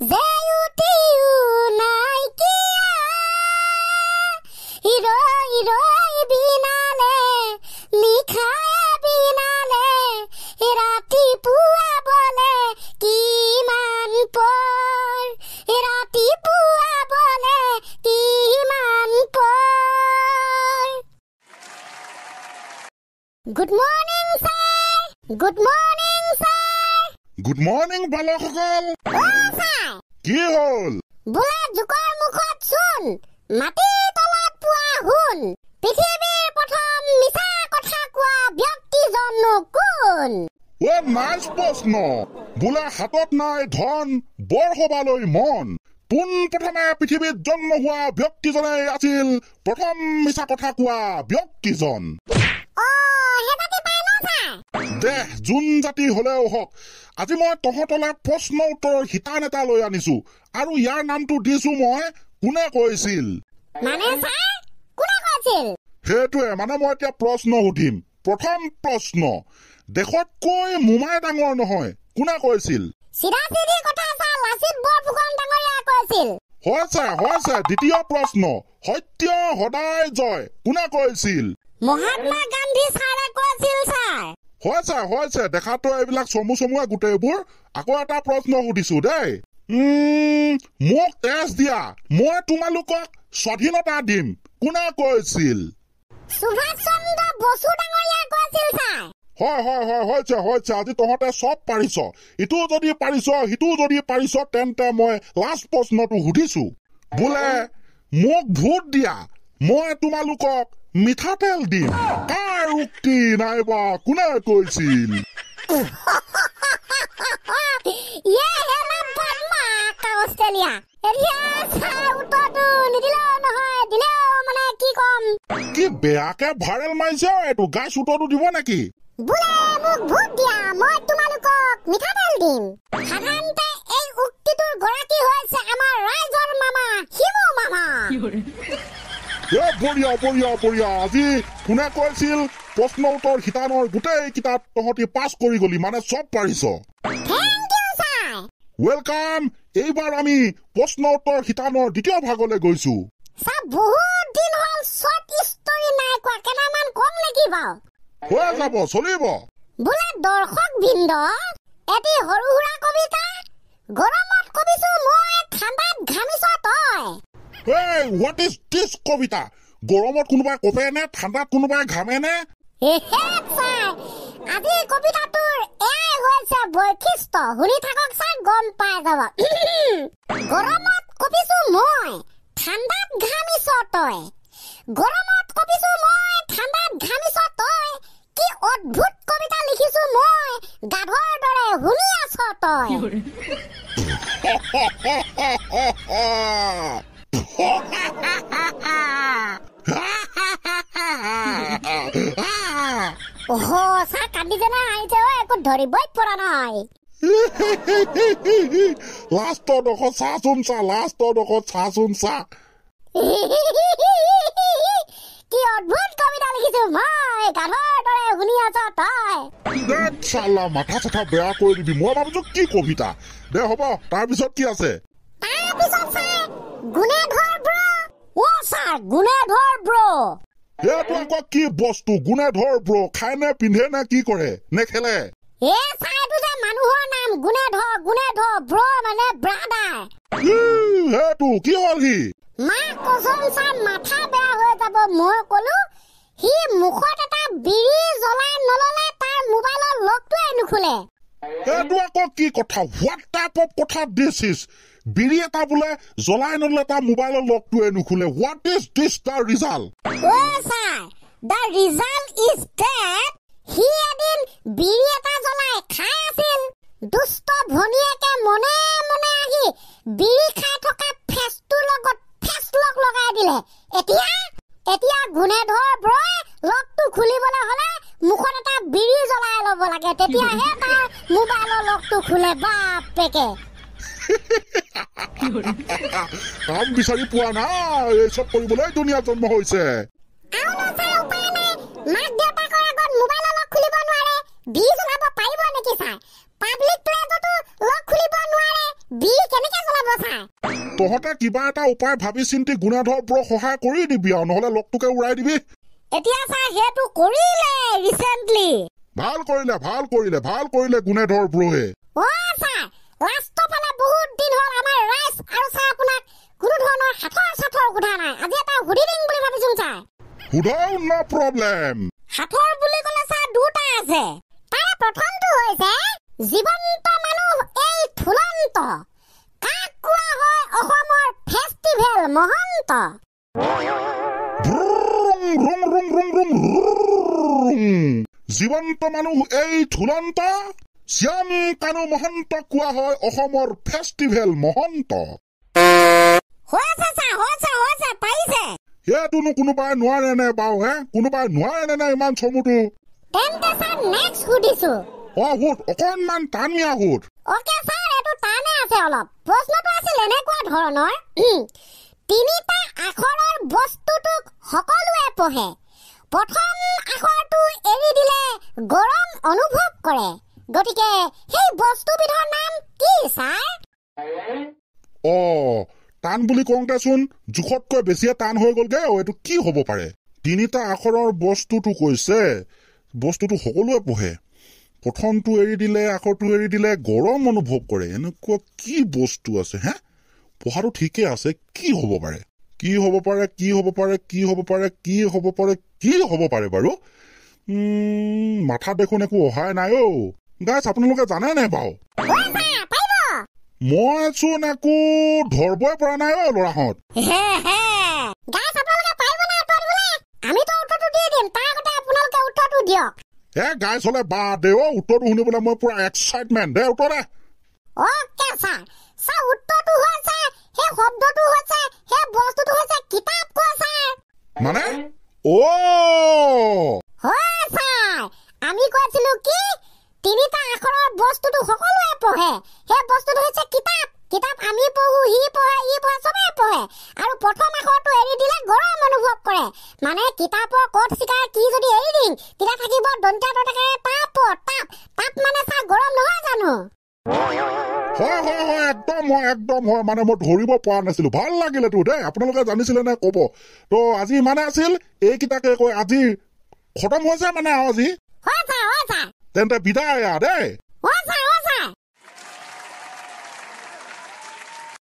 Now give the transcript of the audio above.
জেউতিও নাইকিয়া ৰৈ বিনালে লিখায়ে বিনালে ৰাতিপুৱা বলে কিমান পৰ ৰাতিপুৱা বলে কিমান পৰ good morning sir good morning sir good morning বালকসকল কি হ'ল বোলা জোকৰ মুখত চোন মাটি তলত পোৱা হুন পৃথিৱীৰ প্ৰথম মিছা কথা কোৱা ব্যক্তিজননো কোন নাইচ প্ৰশ্ন বোলে হাতত নাই ধন বৰ সবালৈ মন পোনপ্ৰথমে পৃথিৱীত জন্ম হোৱা ব্যক্তিজনে আছিল প্ৰথম মিছা কথা কোৱা ব্যক্তিজন দেহ যোন জাতি হলেও হওক আজি মই তহঁতলৈ প্ৰশ্ন উত্তৰৰ শিতান এটা লৈ আনিছো আৰু ইয়াৰ নামটো দিছো মই কোনে কৈছিল সেইটোৱে মানে মই এতিয়া প্ৰশ্ন সুধিম প্ৰথম প্ৰশ্ন দেশতকৈ মোমাই ডাঙৰ নহয় কোনে কৈছিল হৈছে দ্বিতীয় প্ৰশ্ন সত্য সদায় জয় কোনে কৈছিল মহাত্মা গান্ধী ছাৰে কৈছিল ছাৰ হৈছে দেখাতো এইবিলাক চমুৱে গোটেইবোৰ আকৌ এটা প্ৰশ্ন সুধিছো দেই মোক তেজ দিয়া মই তোমালোকক স্বাধীনতা দিম কোনে কৈছিল সুভাষ চন্দ্ৰ বসু ডাঙৰীয়া কৈছিল ছাৰ হৈছে আজি তহঁতে চব পাৰিছ ইটো যদি পাৰিছ সিটো যদি পাৰিছ তেন্তে মই লাষ্ট প্ৰশ্নটো সুধিছো বোলে মোক ভোট দিয়া মই তোমালোকক মিঠাতেল দিম কাৰ উক্তি নাইবা কোনে কৈছিল কি বেয়াকে ভাইৰেল মাৰিছে এইটো গাছ উত্তৰটো দিব নেকি বঢ়িয়া আজি কোনে কৈছিল প্ৰশ্ন উত্তৰ শিতানৰ গোটেই কিতাপ তহঁতি পাছ কৰি গলি মানে চব পাৰিছ ৱেলকাম এইবাৰ আমি প্ৰশ্ন উত্তৰ শিতানৰ দ্বিতীয় ভাগলৈ গৈছো হৈ যাব চলিব বোলে দৰ্শক বৃন্দ এটি সৰু সুৰা কবিতা গৰমত কবিছো মই ঠাণ্ডাত ঘামিছ তই হোৱাট ইজ দিছ কবিতা গৰমত কোনোবাই কপে নে ঠাণ্ডাত কোনোবাই ঘামে নে আজি কবিতাটোৰ এয়াই হৈছে বৈশিষ্ট্য শুনি থাকক ছাৰ গম পাই যাব গৰমত কবিছো মই ঠাণ্ডাত ঘামিছ তই গৰমত কবিছো মই ঠাণ্ডাত ঘামিছ তই কি অদ্ভুত কবিতা লিখিছো মই গাধৰ দৰে শুনি আছ তই ছাৰ কান্দিছে না আহিছে একো ধৰিবই পৰা নাই লাষ্টৰ ডোখৰ চাচোন চা কি অদ্ভুত কবিতা লিখিছো মই গাধৰ দৰে শুনি আছ তই চালা মাথা চাথা বেয়া কৰি দিবি মই ভাবিছো কি কবিতা দে হ'ব তাৰপিছত কি আছে সেইটো আকৌ কি বস্তু গুণেধৰ ব্ৰ খাই নে পিন্ধে নে কি কৰে নে খেলে সেইটো কি হ'ল সি মাথা বেয়া হৈ যাব মই কলো সি মুখত এটা বিড়ি জ্বলাই নললে তাৰ মোবাইলৰ লকটোৱে নুখুলে সেইটো আকৌ কি কথা হোৱাট টাইপ অফ কথা দিছ ইজ বিড়ি এটা বোলে জ্বলাই নললে তাৰ মোবাইলৰ লকটোৱে নুখুলে what is this the result The result is that he এদিন বিড়ি এটা জ্বলাই খাই আছিল দুষ্ট ভনিয়েকে মনে মনে আহি বিড়ি খাই থকা ফেচটোৰ লগত ফেচলক লগাই দিলে এতিয়া গুণেধৰ ব্ৰই লকটো খুলিবলৈ হলে মুখত এটা বিড়ি জ্বলাই ল'ব লাগে তেতিয়াহে তাৰ মোবাইলৰ লকটো খুলে বাপেকে কাম বিচাৰি পোৱা নাই এই চব কৰিবলৈ দুনিয়া জন্ম হৈছে মাক দেউতাকৰ আগত মোবাইলৰ লক খুলিব নোৱাৰে বিড়ি জ্বলাব পাৰিব নেকি ছাৰ পাব্লিক প্লেচতো লক খুলিব নোৱাৰে বিড়ি কেনেকে জ্বলাব যাব ছাৰ তহঁতে কিবা এটা উপায় ভাবি চিন্তি গুণাধৰ ব্ৰক সহায় কৰি দিবি আৰু নহলে লগটোকে উৰাই দিবি এতিয়া ছাৰ হেতু কৰিলে ৰিসেন্টলি ভাল কৰিলে গুণাধৰ ব্ৰহে ও ছাৰ লাষ্ট পালে বহুত দিন হল আমাৰ ৰাইজ আৰু ছাৰ আপোনাক কোনো ধৰণৰ হাতৰ কথা নাই আজি এটা হুডি দিম বুলি ভাবিছো ছাৰ হুডাও নো প্ৰবলেম হাতৰ বুলি ক'লে ছাৰ দুটা আছে তাৰে প্ৰথমটো হৈছে জীৱন্ত মানুহ এই থুলন্ত কাক কোৱা হয় অসমৰ ফেষ্টিভেল মহন্ত জীৱন্ত মানুহ এই থুলন্ত শ্যাম কানু মহন্ত কোৱা হয় অসমৰ ফেষ্টিভেল মহন্ত হৈছে পাৰিছে এইটোনো কোনোবাই নোৱাৰে নে বাৰু কোনোবাই নোৱাৰে নে ইমান চমুটো তেন্তে ছাৰ নেক্সট সুধিছো হুড অকণমান টানিয়া হুড ওকে ছাৰ এইটো টানে আছে অলপ প্ৰশ্নটো আছিল এনেকুৱা ধৰণৰ তিনিটা আখৰৰ বস্তুটোক সকলোৱে পঢ়ে প্ৰথম আখৰটো এৰি দিলে গৰম অনুভৱ কৰে গতিকে সেই বস্তুবিধৰ নাম কি ছাৰ টান বুলি কওঁতেচোন জোখতকৈ বেছিয়ে টান হৈ গ'লগে এইটো কি হ'ব পাৰে তিনিটা আখৰৰ বস্তুটো কৈছে বস্তুটো সকলোৱে পঢ়ে প্ৰথমটো এৰি দিলে আখৰটো এৰি দিলে গৰম অনুভৱ কৰে এনেকুৱা কি বস্তু আছে পঢ়াটো ঠিকে আছে কি হ'ব পাৰে বাৰু মাথা দেখোন একো অহাই নাই গাইছ আপোনালোকে জানে নাই বাৰু মইচোন একো ধৰবই পৰা নাই ল'ৰাহঁত গাইছ হলে বা দে উত্তৰটো শুনিবলৈ মই পুৰা এক্সাইটমেণ্ট দে উত্তৰ দে মানে আমি কৈছিলো কি তিনিটা আখৰৰ বস্তুটো সকলোৱে পঢ়ে সেই বস্তুটো হৈছে কিতাপ আমি পঢ়ো ই পঢ়ে সবে পঢ়ে আৰু প্ৰথম আখৰটো এৰি দিলে গৰম অনুভৱ কৰে মানে কিতাপৰ কত শিকাৰ কি যদি এৰি দিম তেতিয়া থাকিব দন্তা দতাকাৰে তাপ মানে ছাৰ গৰম নহয় জানো একদম হয় মানে মই ধৰিব পৰা নাছিলো ভাল লাগিলে তো দেই আপোনালোকে জানিছিলে নে কব তো আজি মানে আছিল এইকেইটাকে কৈ আজি খতম হৈছে মানে আজি তেন্তে বিদায় দেই